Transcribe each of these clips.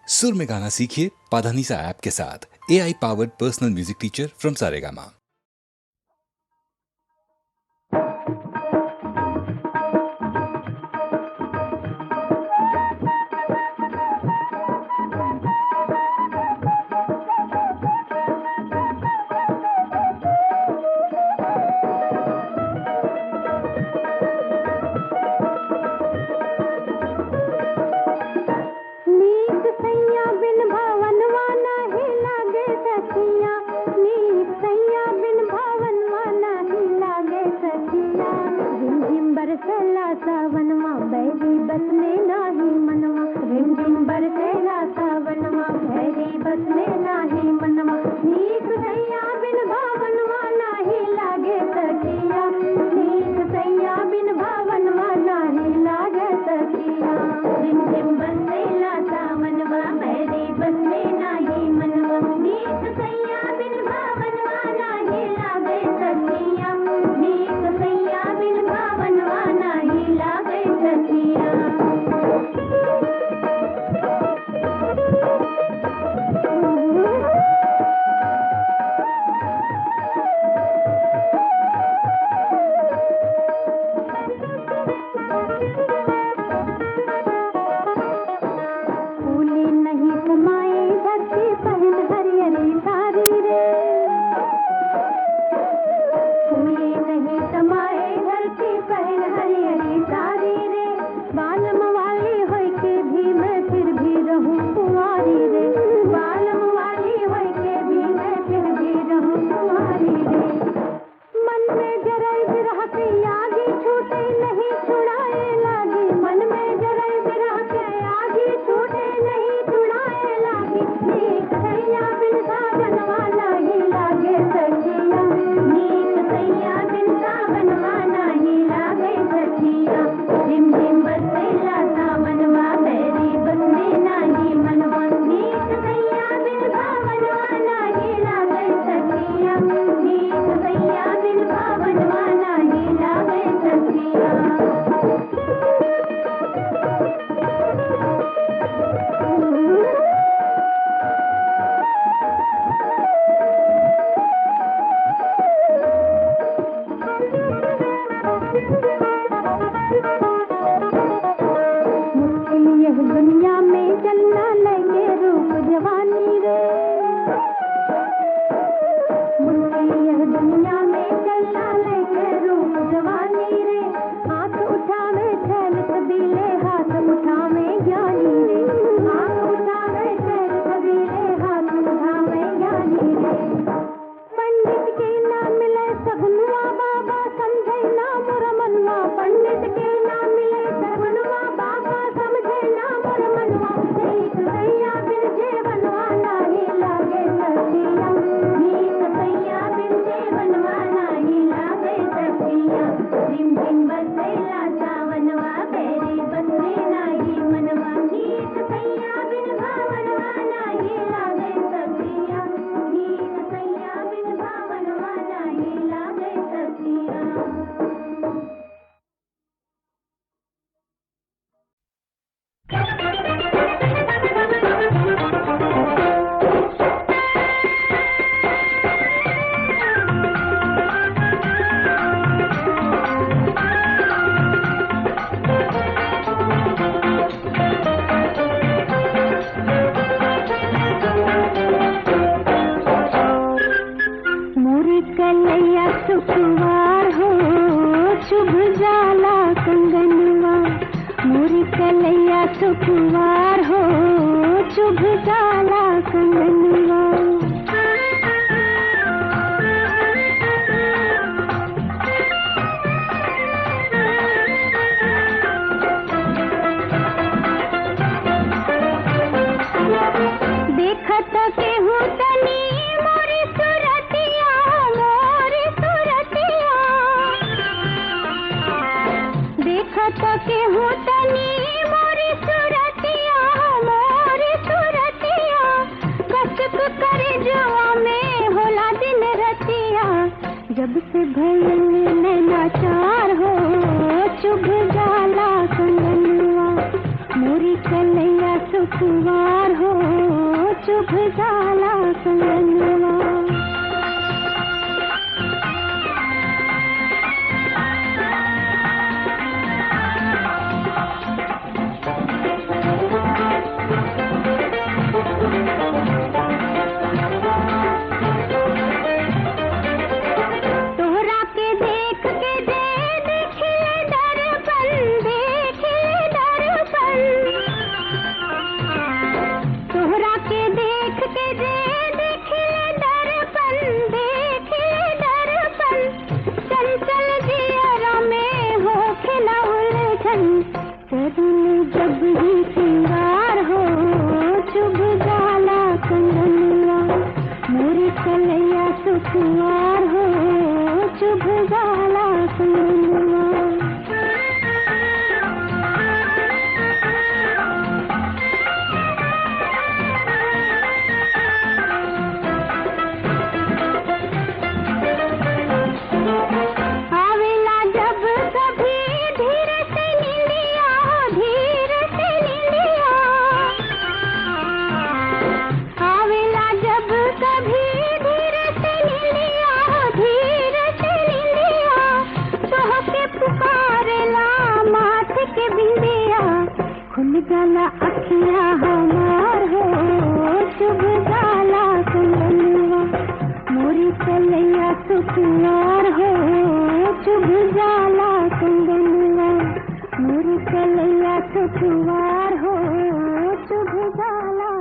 सुर में गाना सीखिए पाधानीसा ऐप के साथ। AI powered personal music teacher from Saregama. जब से भइल नाचार हो चुभ जाला कंगनवा मोरी कलैया सुखवा सुकुमार हो चुभ जाला कंगनवा। जब ही सिंगार हो चुभ जाला कंगनवा, मोरी कलैया सुकुमार हो चुभ जाला कंगनवा। खुल जाला अखिया हमार हो चुभ जाला कंगनवा, मोरी कलैया सुकुमार हो चुभ जाला कंगनवा, मोरी कलैया सुकुमार हो चुभ जाला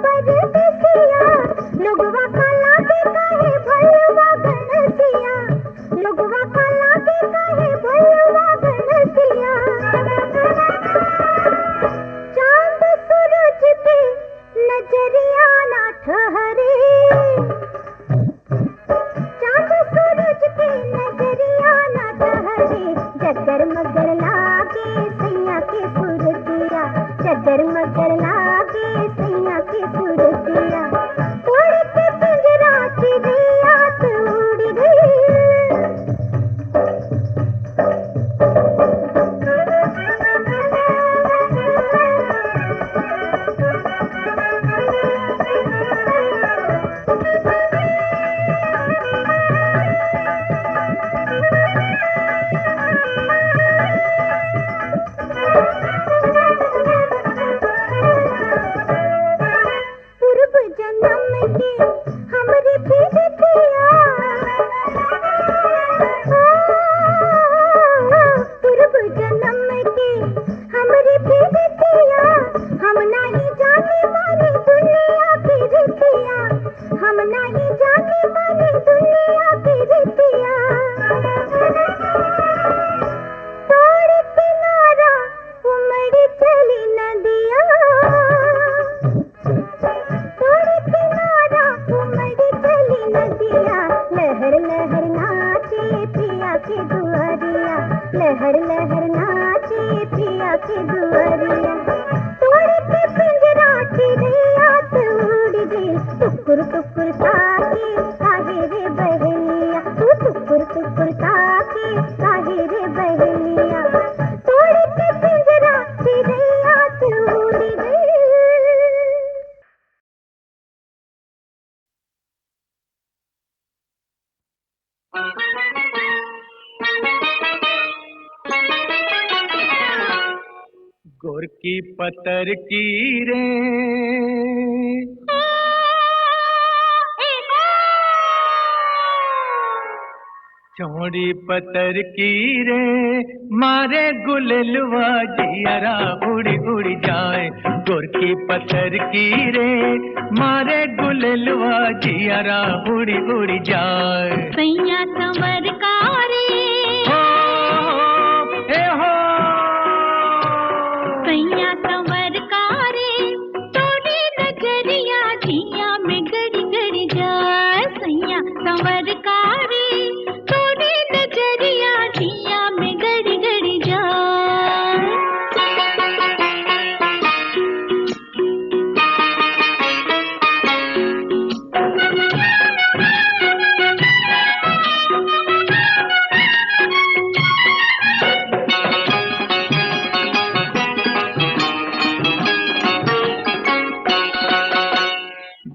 परदेसिया लोगवा काला के काहे भलवा गनसिया लोगवा काला के काहे भलवा गनसिया चांद सूरज पे नजरिया ना ठहरे चांद सूरज पे नजरिया ना ठहरे जगर मगर लागे सैया के सुरतिया जगर मगर लागे सैया के सुरतिया उड़ के पिंजरा चिड़िया तो उड़ गई पूर्व जन्म के हमरे प्रीतिया पूर्व जन्म के हमरे प्रीतिया हम नहीं जाने माने दुनिया की रीतिया हम नहीं जाने माने दुनिया की रीतिया तोड़ किनारा उमड़ चली नदिया तोड़ किनारा उमड़ चली नदिया लहर लहर नाचे पिया के दुआरिया लहर लहर नाचे पिया के दुआरिया तोड़ के पिंजरा चिड़िया तो उड़ गई टुकुर टुकुर ताके काहे रे बहलिया तू टुकुर टुकुर ताके काहे रे बहलिया तोड़ के पिंजरा चिड़िया तो उड़ गई गोरकी पतर की रे चौड़ी पतर की रे मारे गुललवा जियरा उड़ी उड़ी जाए गोरकी पतर की रे मारे गुललवा जियरा उड़ी उड़ी जाए सैया संवर कारे हो ए हो सैया संवर कारे तोड़ी नजरिया जिया में गड़ी गड़ी जाए सैया संवर कारे तोड़ी नजरिया जिया में गड़ी गड़ी जाए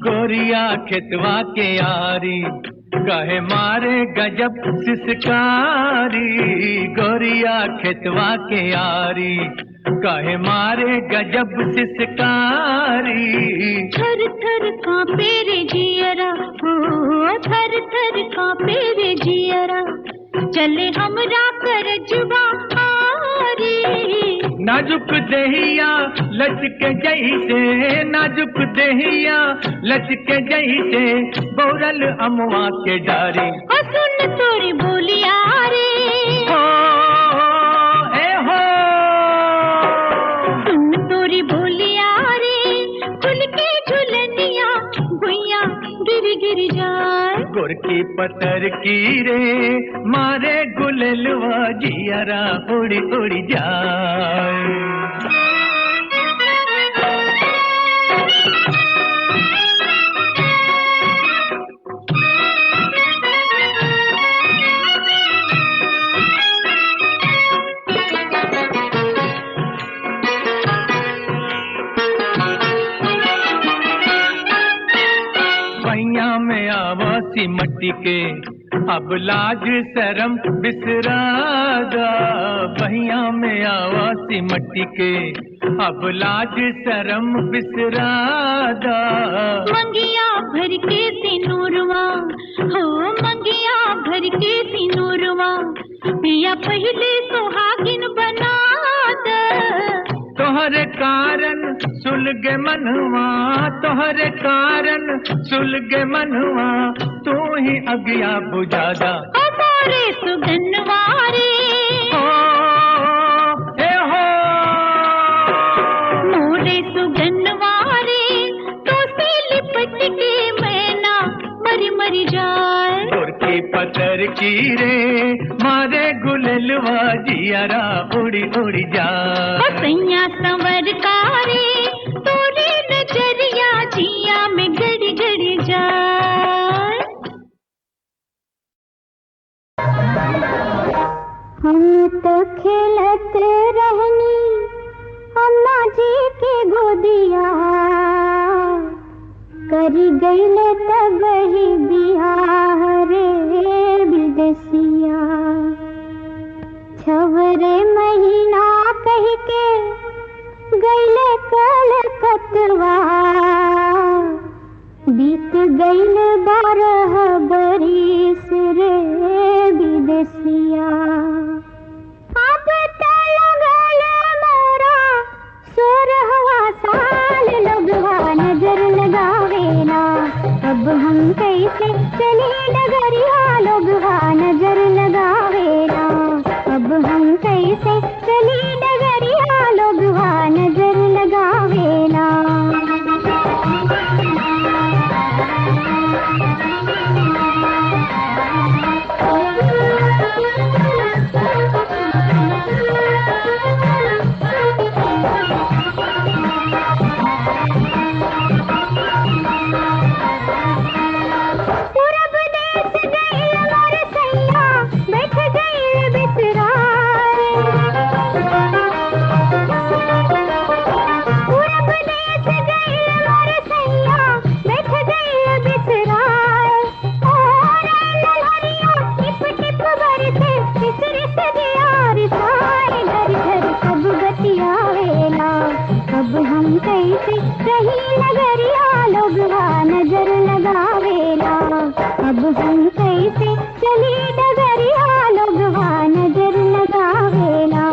गोरिया खेतवा के यारी कहे मारे गजब सिसकारी गोरिया खेतवा के यारी कहे मारे गजब सिसकारी थर थर कांपे रे जियरा हो थर थर कांपे रे जियरा चले हमरा कर जुबा हारी नाजुक देहिया लचके जैसे नाजुक देहिया लचके जैसे बौरल अमवा के डारी ओ सुन तोरी बोलिया रे हो ए हो सुन तोरी बोलिया रे खुल के झुलनिया गुइया गिर गिर जाए गोरकी पतर की रे मारे गुललवा जियरा उड़ी उड़ी जाए भैया में आवासी मट्टी के अब लाज शरम बिसरादा भैया में आवासी मट्टी के अब लाज शरम बिसरादा मंगिया भर के सिनूरवा हो मंगिया भर के सिनूरवा पिया पहले सुहागिन बना दे तोहरे कारण सुलगे मनवा, तोहरे कारण सुलगे मनवा, तू ही अगिया बुझादा हमारे सुगनवारे हो ए हो मोरे सुगनवारे, तो से लिपट के मैना मरी मरी जाए। तुर्की पतर की रे मारे गुललवा जियारा उड़ी उड़ी जा। सैया संवर कारे तोरे नजरिया जिया में गड़ी गड़ी जाए। हम तो खेलत रहनी अम्मा जी के गोदिया, करी गईले तब ही बियाह रे विदेसिया। छवरे महीना कह के गईले कलकतवा, बीत गईल 12 बरिस रे विदेसिया। अब तो लगल मोरा 16वां साल, लोगवा नजर लगावेला, अब हम कैसे चले डगरिया, लोगवा नजर लगावेला, अब हम कैसे चले डगरिया, लोगवा नजर लगावेला। अब हम कैसे रही नगरिया, लोगवा नजर लगावेला, अब हम कैसे चली डगरिया, लोगवा नजर लगावेला।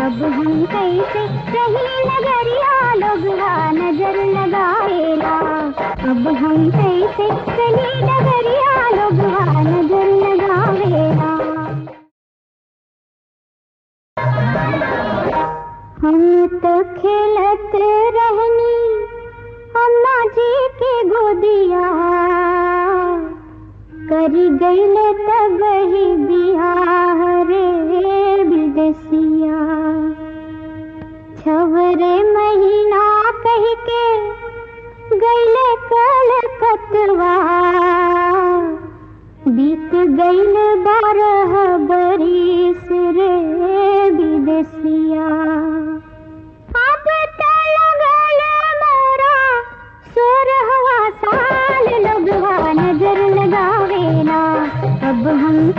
अब हम कैसे रही नगरिया, लोगवा नजर लगावेला, अब हम कैसे चली नगरिया, लोगवा नजर लगावेला। हम तो खेलत रहनी अम्मा जी के गोदिया, करी गईले तब ही बियाह रे विदेसिया। छवरे महीना कह के गईले कलकतवा, बीत गईल 12 बरिस रे विदेसिया। अब तो लगल मोरा 16वां साल, लोगवा नजर लगावेला, अब हम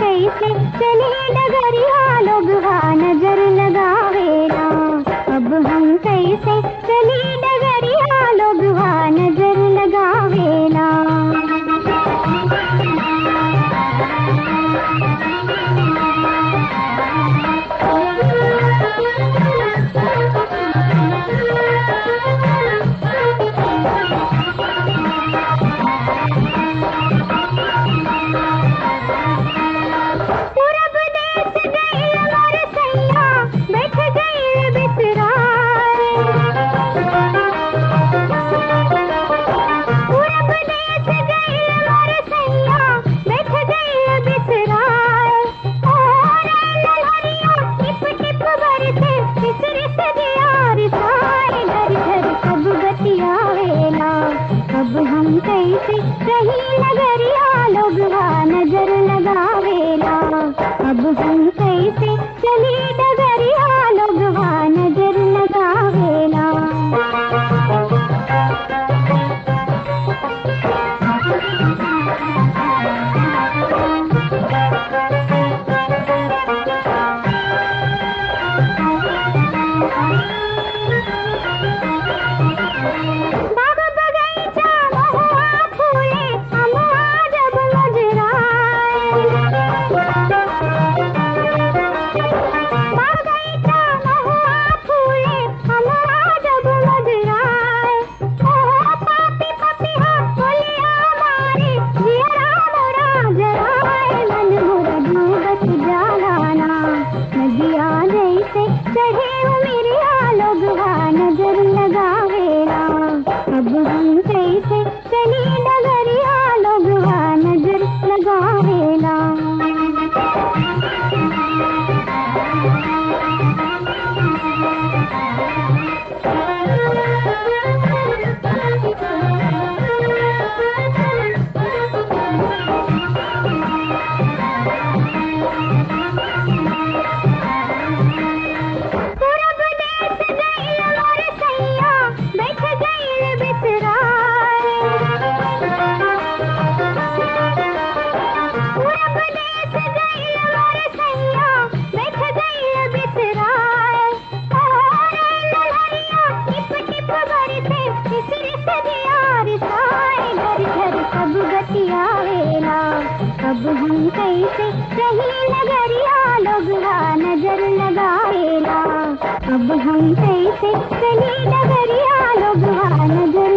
बाग बगीचा महुआ फूले अमुआ जब मुजराए। बाग बगीचा महुआ फूले अमुआ जब मुजराए। ओ पापी पपिहा बोलिया मारे जियरा मोरा जराए। मन मोरा डूबत जालाना नदिया जैसे चढ़े उमरिया लोगवा नजर लगावेला। अब हम कैसे चली डगरिया लोगवा नजर लगावेला। पूरब देश गइल मोर सैया बैठ गइल बिसराए। पूरब देश गइल मोर सैया बैठ गइल बिसराए। और लहरिया टिप टिप बरसे सिर से दिया रिसाए। घर घर सब बतियावेला। अब हम कैसे रही नगरिया लोगवा नजर लगावेला। अब हम कैसे चली नगरिया लोगवा नजर